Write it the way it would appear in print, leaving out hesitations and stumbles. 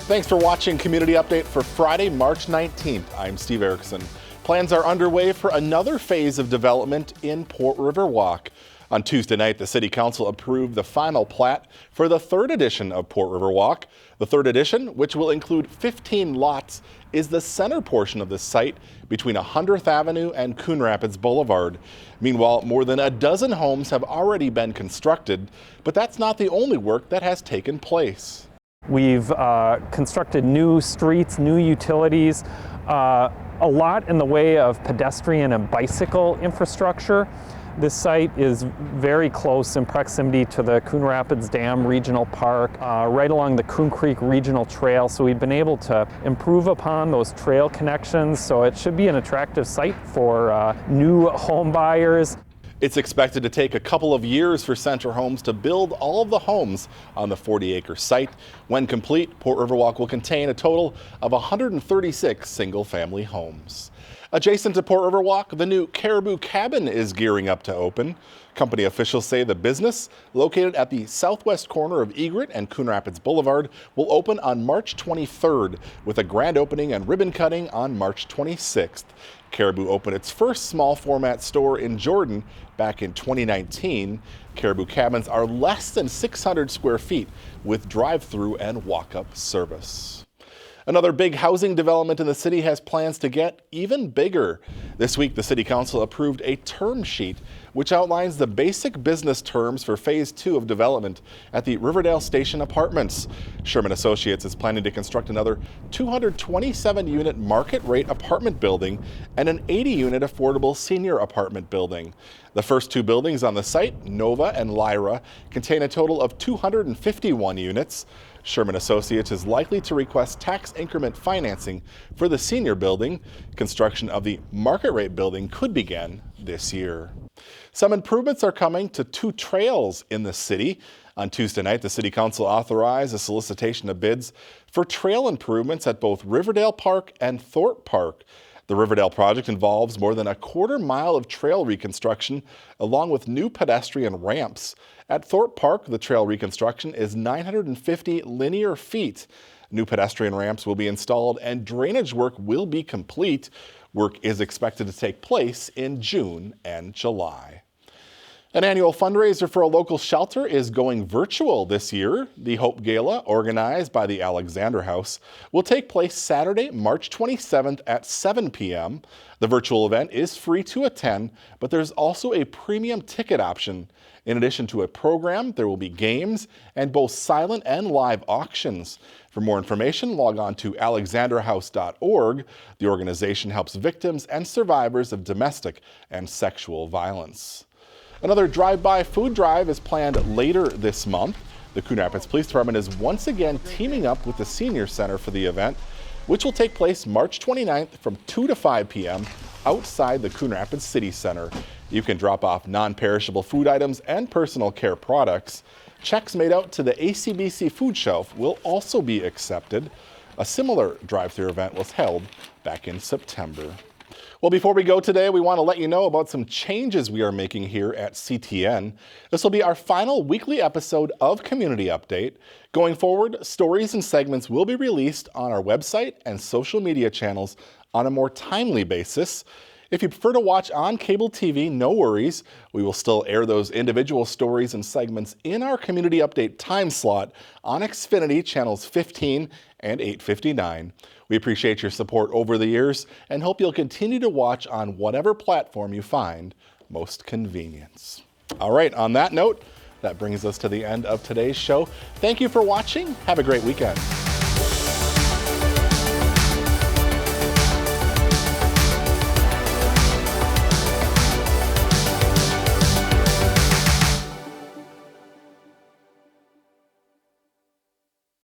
Thanks for watching Community Update for Friday, March 19th. I'm Steve Erickson. Plans are underway for another phase of development in Port Riverwalk. On Tuesday night, the City Council approved the final plat for the third edition of Port Riverwalk. The third edition, which will include 15 lots, is the center portion of the site between 100th Avenue and Coon Rapids Boulevard. Meanwhile, more than a dozen homes have already been constructed, but that's not the only work that has taken place. We've constructed new streets, new utilities, a lot in the way of pedestrian and bicycle infrastructure. This site is very close in proximity to the Coon Rapids Dam Regional Park, right along the Coon Creek Regional Trail. So we've been able to improve upon those trail connections. So it should be an attractive site for new home buyers. It's expected to take a couple of years for Center Homes to build all of the homes on the 40-acre site. When complete, Port Riverwalk will contain a total of 136 single-family homes. Adjacent to Port Riverwalk, the new Caribou Cabin is gearing up to open. Company officials say the business, located at the southwest corner of Egret and Coon Rapids Boulevard, will open on March 23rd, with a grand opening and ribbon cutting on March 26th. Caribou opened its first small format store in Jordan back in 2019. Caribou Cabins are less than 600 square feet with drive-through and walk-up service. Another big housing development in the city has plans to get even bigger. This week, the City Council approved a term sheet which outlines the basic business terms for Phase 2 of development at the Riverdale Station Apartments. Sherman Associates is planning to construct another 227-unit market-rate apartment building and an 80-unit affordable senior apartment building. The first two buildings on the site, Nova and Lyra, contain a total of 251 units. Sherman Associates is likely to request tax increment financing for the senior building. Construction of the market rate building could begin this year. Some improvements are coming to two trails in the city. On Tuesday night, the City Council authorized a solicitation of bids for trail improvements at both Riverdale Park and Thorpe Park. The Riverdale project involves more than a quarter-mile of trail reconstruction, along with new pedestrian ramps. At Thorpe Park, the trail reconstruction is 950 linear feet. New pedestrian ramps will be installed and drainage work will be complete. Work is expected to take place in June and July. An annual fundraiser for a local shelter is going virtual this year. The Hope Gala, organized by the Alexander House, will take place Saturday, March 27th at 7 p.m. The virtual event is free to attend, but there's also a premium ticket option. In addition to a program, there will be games and both silent and live auctions. For more information, log on to alexanderhouse.org. The organization helps victims and survivors of domestic and sexual violence. Another drive-by food drive is planned later this month. The Coon Rapids Police Department is once again teaming up with the Senior Center for the event, which will take place March 29th from 2 to 5 p.m. outside the Coon Rapids City Center. You can drop off non-perishable food items and personal care products. Checks made out to the ACBC food shelf will also be accepted. A similar drive-through event was held back in September. Well, before we go today, we want to let you know about some changes we are making here at CTN. This will be our final weekly episode of Community Update. Going forward, stories and segments will be released on our website and social media channels on a more timely basis. If you prefer to watch on cable TV, no worries. We will still air those individual stories and segments in our Community Update time slot on Xfinity channels 15 and 859. We appreciate your support over the years and hope you'll continue to watch on whatever platform you find most convenient. All right, on that note, that brings us to the end of today's show. Thank you for watching. Have a great weekend.